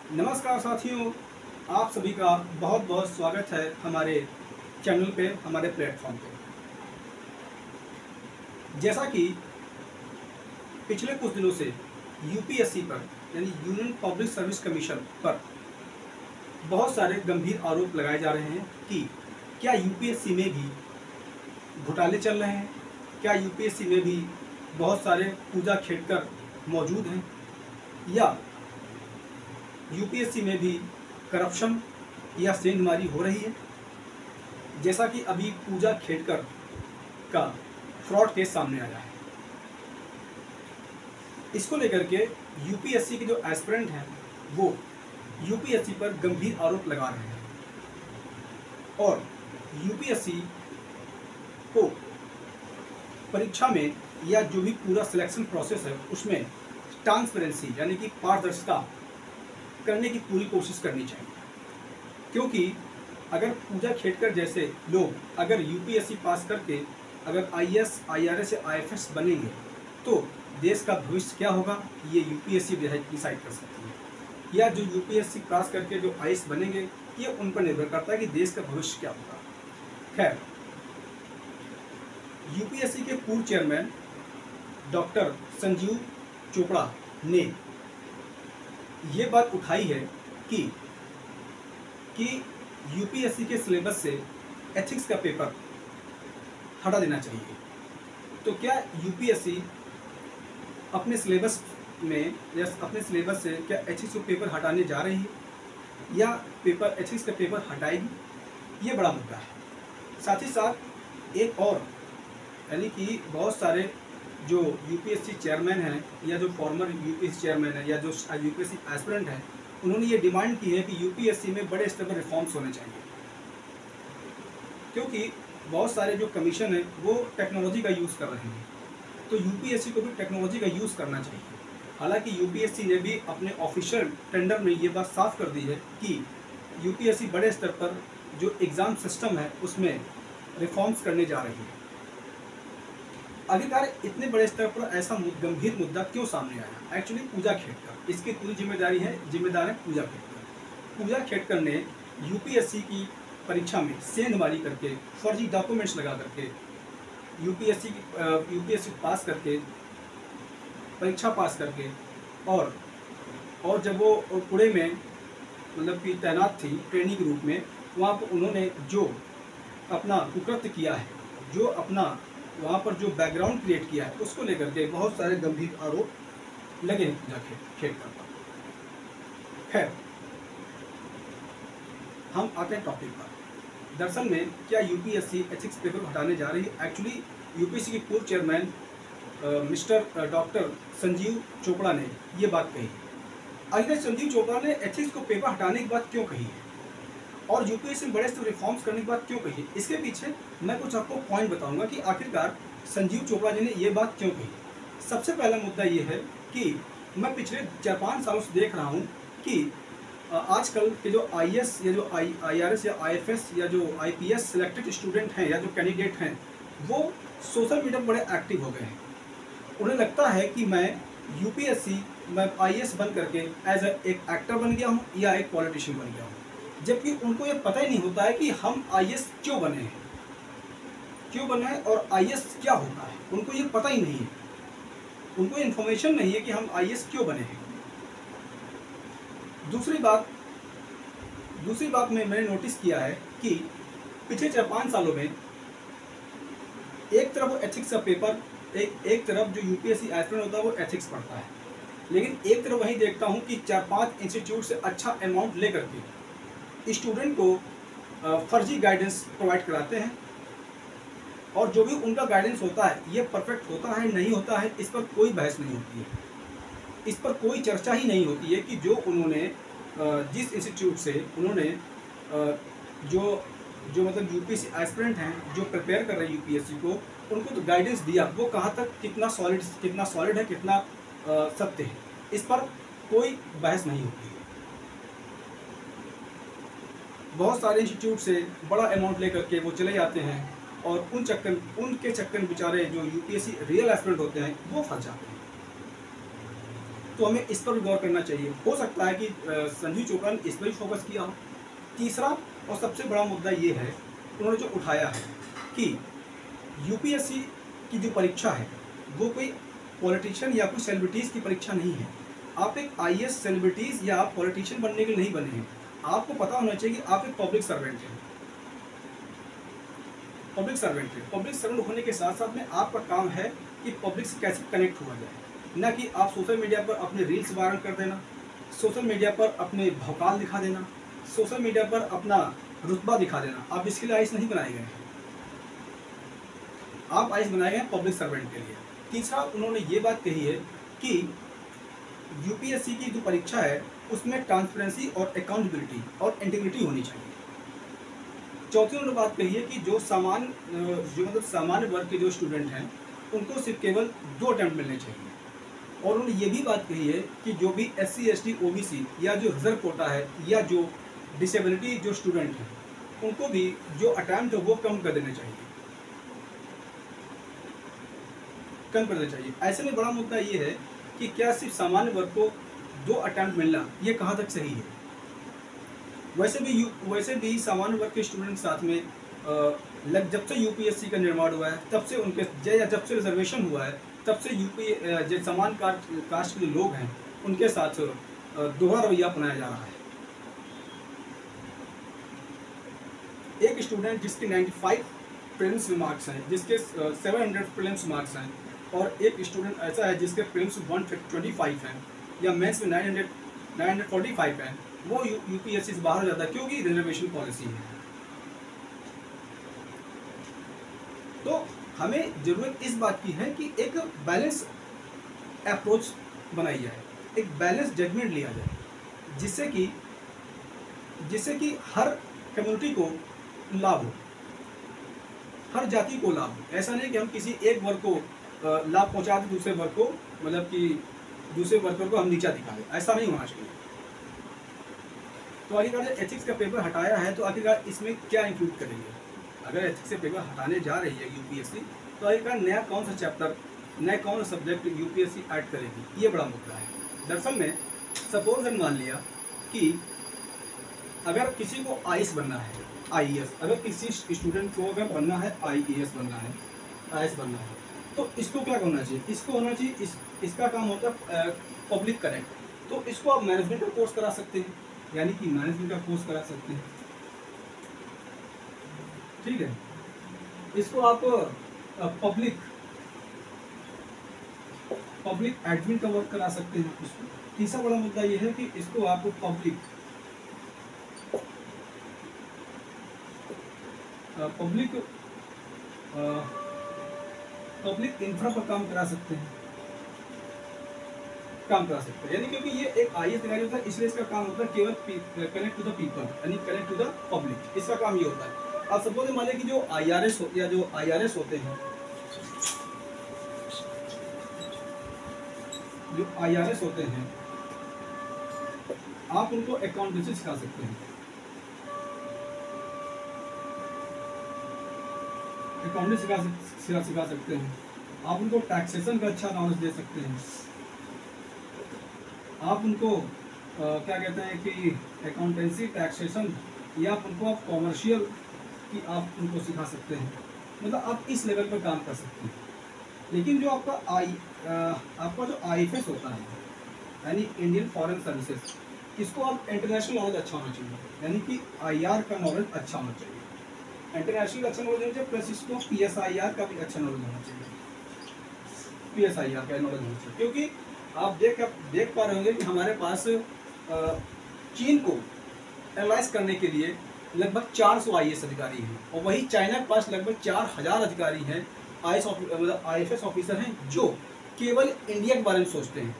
नमस्कार साथियों, आप सभी का बहुत बहुत स्वागत है हमारे चैनल पे, हमारे प्लेटफॉर्म पे। जैसा कि पिछले कुछ दिनों से यूपीएससी पर यानी यूनियन पब्लिक सर्विस कमीशन पर बहुत सारे गंभीर आरोप लगाए जा रहे हैं कि क्या यूपीएससी में भी घोटाले चल रहे हैं, क्या यूपीएससी में भी बहुत सारे पूजा खेड़कर मौजूद हैं, या यूपीएससी में भी करप्शन या सेंधमारी हो रही है। जैसा कि अभी पूजा खेड़कर का फ्रॉड केस सामने आया है, इसको लेकर के यूपीएससी के जो एस्पिरेंट हैं वो यूपीएससी पर गंभीर आरोप लगा रहे हैं और यूपीएससी को परीक्षा में या जो भी पूरा सिलेक्शन प्रोसेस है उसमें ट्रांसपेरेंसी यानी कि पारदर्शिता करने की पूरी कोशिश करनी चाहिए। क्योंकि अगर पूजा खेड़कर जैसे लोग अगर यूपीएससी पास करके अगर आईएएस, आईआरएस या आईएफएस बनेंगे तो देश का भविष्य क्या होगा ये यूपीएससी डिसाइड कर सकती है, या जो यूपीएससी पास करके जो आईएएस बनेंगे ये उन पर निर्भर करता है कि देश का भविष्य क्या होगा। खैर, यूपीएससी के पूर्व चेयरमैन डॉक्टर संजीव चोपड़ा ने ये बात उठाई है कि यूपीएससी के सिलेबस से एथिक्स का पेपर हटा देना चाहिए। तो क्या यूपीएससी अपने सिलेबस में या अपने सिलेबस से क्या एथिक्स का पेपर हटाने जा रही है या एथिक्स का पेपर हटाएगी, ये बड़ा मुद्दा है। साथ ही साथ एक और यानी कि बहुत सारे जो यूपीएससी चेयरमैन हैं या जो फॉर्मर यूपीएससी चेयरमैन है या जो यूपीएससी एस्पिरेंट हैं, उन्होंने ये डिमांड की है कि यूपीएससी में बड़े स्तर पर रिफॉर्म्स होने चाहिए। क्योंकि बहुत सारे जो कमीशन है वो टेक्नोलॉजी का यूज़ कर रहे हैं, तो यूपीएससी को भी टेक्नोलॉजी का यूज़ करना चाहिए। हालांकि यूपीएससी ने भी अपने ऑफिशियल टेंडर में ये बात साफ कर दी है कि यूपीएससी बड़े स्तर पर जो एग्ज़ाम सिस्टम है उसमें रिफॉर्म्स करने जा रही है। आखिरकार इतने बड़े स्तर पर ऐसा गंभीर मुद्दा क्यों सामने आया? एक्चुअली पूजा खेड़कर, इसकी पूरी जिम्मेदार है पूजा खेड़कर। पूजा खेड़कर ने यूपीएससी की परीक्षा में सेंधमारी करके, फर्जी डॉक्यूमेंट्स लगा करके यूपीएससी पास करके, परीक्षा पास करके और जब वो पुणे में मतलब कि तैनात थी ट्रेनिंग के रूप में, वहाँ पर उन्होंने जो अपना कुकृत्य किया है, जो अपना वहाँ पर जो बैकग्राउंड क्रिएट किया है, उसको लेकर के बहुत सारे गंभीर आरोप लगे हैं पूजा खेड़कर पर। खैर, हम आते हैं टॉपिक पर। दरअसल में क्या यूपीएससी एथिक्स पेपर हटाने जा रही है? एक्चुअली यूपीएससी के पूर्व chairman mister doctor Sanjeev Chopra ने ये बात कही। आखिर संजीव चोपड़ा ने एथिक्स को पेपर हटाने की बात क्यों कही है और यूपीएससी में बड़े स्तर रिफॉर्म्स करने की बात क्यों कही? इसके पीछे मैं कुछ आपको पॉइंट बताऊंगा कि आखिरकार संजीव चोपड़ा जी ने ये बात क्यों कही। सबसे पहला मुद्दा ये है कि मैं पिछले 4-5 सालों से देख रहा हूँ कि आजकल के जो आईएएस या जो आईआरएस या आईएफएस या जो आईपीएस सिलेक्टेड स्टूडेंट हैं या जो कैंडिडेट हैं, वो सोशल मीडिया पर बड़े एक्टिव हो गए हैं। उन्हें लगता है कि मैं यूपीएससी में आईएएस बन करके एज एक एक्टर बन गया हूँ या एक पॉलिटिशियन बन गया हूँ, जबकि उनको ये पता ही नहीं होता है कि हम आईएएस क्यों बने हैं और आईएएस क्या होता है। उनको ये पता ही नहीं है, उनको इन्फॉर्मेशन नहीं है कि हम आईएएस क्यों बने हैं। दूसरी बात मैंने नोटिस किया है कि पिछले 4-5 सालों में एक तरफ एथिक्स का पेपर, एक तरफ जो यूपीएससी एस्पिरेंट होता है वो एथिक्स पढ़ता है, लेकिन एक तरफ वहीं देखता हूँ कि 4-5 इंस्टीट्यूट से अच्छा अमाउंट लेकर के स्टूडेंट को फर्जी गाइडेंस प्रोवाइड कराते हैं और जो भी उनका गाइडेंस होता है ये परफेक्ट होता है नहीं होता है, इस पर कोई बहस नहीं होती है, इस पर कोई चर्चा ही नहीं होती है कि जो उन्होंने जिस इंस्टीट्यूट से उन्होंने जो मतलब यूपीएससी एस्पिरेंट हैं जो प्रिपेयर कर रहे हैं यूपीएससी को, उनको तो गाइडेंस दिया वो कहाँ तक कितना सॉलिड है, कितना सत्य है, इस पर कोई बहस नहीं होती है। बहुत सारे इंस्टीट्यूट से बड़ा अमाउंट लेकर के वो चले जाते हैं और उनके चक्कर में बेचारे जो यूपीएससी रियल एस्पिरेंट होते हैं वो फंस जाते हैं। तो हमें इस पर भी गौर करना चाहिए। हो सकता है कि संजीव चोपड़ा ने इस पर भी फोकस किया हो। तीसरा और सबसे बड़ा मुद्दा ये है उन्होंने जो उठाया है कि यूपीएससी की जो परीक्षा है वो कोई पॉलिटिशियन या कोई सेलिब्रिटीज़ की परीक्षा नहीं है। आप एक आईएएस सेलिब्रिटीज़ या आप पॉलिटिशियन बनने के लिए नहीं बने हैं। आपको पता होना चाहिए कि आप एक पब्लिक सर्वेंट हैं। पब्लिक सर्वेंट होने के साथ साथ में आपका काम है कि पब्लिक से कैसे कनेक्ट हुआ जाए, ना कि आप सोशल मीडिया पर अपने रील्स वायरल कर देना, सोशल मीडिया पर अपने भौकाल दिखा देना, सोशल मीडिया पर अपना रुतबा दिखा देना। आप इसके लिए आईएएस नहीं बनाए गए हैं, आप आईएएस बनाए गए हैं पब्लिक सर्वेंट के लिए। तीसरा उन्होंने ये बात कही है कि यूपीएससी की जो परीक्षा है उसमें ट्रांसपेरेंसी और अकाउंटेबिलिटी और इंटीग्रिटी होनी चाहिए। चौथी उन्होंने बात कही है कि जो सामान्य वर्ग के जो स्टूडेंट हैं उनको सिर्फ केवल 2 अटैम्प्ट मिलने चाहिए। और उन्होंने ये भी बात कही है कि जो भी SC ST OBC या जो रिजर्व कोटा है या जो डिसेबिलिटी जो स्टूडेंट हैं उनको भी जो अटैम्प्ट है वो कम कर देने चाहिए, ऐसे में बड़ा मुद्दा ये है कि क्या सिर्फ सामान्य वर्ग को 2 अटैम्प्ट मिलना ये कहाँ तक सही है। वैसे भी सामान्य वर्ग के स्टूडेंट के साथ में जब से यूपीएससी का निर्माण हुआ है तब से उनके जब से रिजर्वेशन हुआ है तब से जो समान कास्ट के जो लोग हैं उनके साथ दोहरा रवैया अपनाया जा रहा है। एक स्टूडेंट जिसके 95 प्रीलिम्स में मार्क्स हैं, जिसके 700 प्रीलिम्स मार्क्स हैं, और एक स्टूडेंट ऐसा है जिसके प्रीलिम्स 125 हैं या मेंस में 945 हैं, वो यूपीएससी से बाहर हो जाता है क्योंकि रिजर्वेशन पॉलिसी है। तो हमें जरूरत इस बात की है कि एक बैलेंस अप्रोच बनाई जाए, एक बैलेंस जजमेंट लिया जाए, जिससे कि हर कम्युनिटी को लाभ हो, हर जाति को लाभ हो। ऐसा नहीं कि हम किसी एक वर्ग को लाभ पहुंचा दें, दूसरे वर्ग को मतलब कि दूसरे वर्ग को हम नीचा दिखाएं, ऐसा नहीं होना चाहिए। तो आखिरकार जब एथिक्स का पेपर हटाया है तो आखिरकार इसमें क्या इंक्लूड करेंगे। अगर एथिक्स से पेपर हटाने जा रही है यूपीएससी तो आखिरकार नया कौन सा चैप्टर, नया कौन सा सब्जेक्ट यूपीएससी ऐड करेगी, ये बड़ा मुद्दा है। दरअसल में सपोज हम मान लिया कि अगर किसी को आईएएस बनना है, अगर किसी स्टूडेंट को अगर बनना है आईएएस बनना है, आईएएस बनना है, तो इसको क्या करना चाहिए, इसको होना चाहिए इसका काम होता है पब्लिक कनेक्ट। तो इसको आप मैनेजमेंट का कोर्स करा सकते हैं, यानी कि मैनेजमेंट का कोर्स करा सकते हैं, ठीक है। इसको आप पब्लिक एडमिन का वर्क करा सकते हैं। इसको तीसरा बड़ा मुद्दा ये है कि इसको आप पब्लिक इंफ्रा पर काम करा सकते हैं, यानी क्योंकि ये एक आईएएस अधिकारी होता है इसलिए इसका काम होता है केवल कनेक्ट टू द पीपल, यानी कनेक्ट टू द पब्लिक, इसका काम ये होता है। आप सपोज मान लें कि जो आईआरएस होते हैं, आप उनको अकाउंटेंसी सिखा सकते हैं, सिखा सकते हैं। आप उनको टैक्सेशन का अच्छा नॉलेज दे सकते हैं। आप उनको क्या कहते हैं कि अकाउंटेंसी, टैक्सेशन, या आप कॉमर्शियल की आप उनको सिखा सकते हैं। मतलब आप इस लेवल पर काम कर सकते हैं। लेकिन जो आपका जो आईएफएस होता है, यानी इंडियन फॉरेन सर्विसेज, इसको आप इंटरनेशनल नॉलेज अच्छा होना चाहिए, यानी कि आईआर का नॉलेज अच्छा होना चाहिए, इंटरनेशनल अच्छा नॉलेज होना चाहिए, प्लस इसको पीएसआईआर का भी अच्छा नॉलेज होना चाहिए, क्योंकि आप देख पा रहे होंगे कि हमारे पास चीन को एनालाइज करने के लिए लगभग 400 आईएएस अधिकारी हैं, और वही चाइना के पास लगभग 4000 अधिकारी हैं, आईएफएस ऑफिसर हैं, जो केवल इंडिया के बारे में सोचते हैं,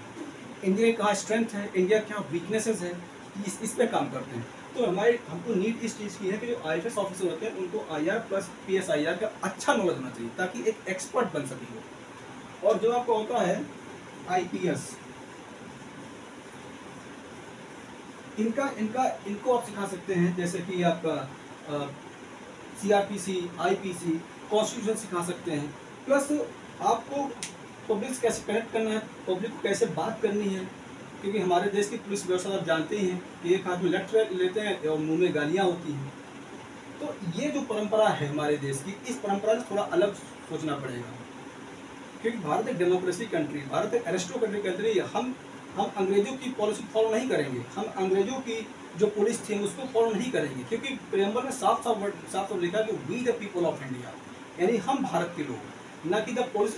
इंडिया का स्ट्रेंथ है, इंडिया के यहाँ वीकनेसेस है, इस पे काम करते हैं। तो हमको नीड इस चीज़ की है कि जो आईएफएस ऑफिसर होते हैं उनको आईआर प्लस पीएसआईआर का अच्छा नॉलेज होना चाहिए, ताकि एक एक्सपर्ट बन सके वो। और जो आपका होता है आईपीएस, इनको आप सिखा सकते हैं, जैसे कि आपका सीआरपीसी, आईपीसी, कॉन्स्टिट्यूशन सिखा सकते हैं। प्लस आपको पब्लिक से कैसे कनेक्ट करना है, पब्लिक को कैसे बात करनी है, क्योंकि हमारे देश की पुलिस व्यवस्था आप जानते ही हैं कि एक हाथ में लेफ्ट लेते हैं और मुंह में गालियाँ होती हैं। तो ये जो परंपरा है हमारे देश की, इस परंपरा से थोड़ा अलग सोचना पड़ेगा, क्योंकि भारत एक डेमोक्रेसी कंट्री, भारत एक एरिस्टोक्रेटिक कंट्री है। हम अंग्रेजों की पॉलिसी फॉलो नहीं करेंगे, हम अंग्रेजों की जो पुलिस थी उसको फॉलो नहीं करेंगे, क्योंकि प्रेम्बल में साफ साफ लिखा कि we the people of India, यानी हम भारत के लोग, ना कि द पुलिस।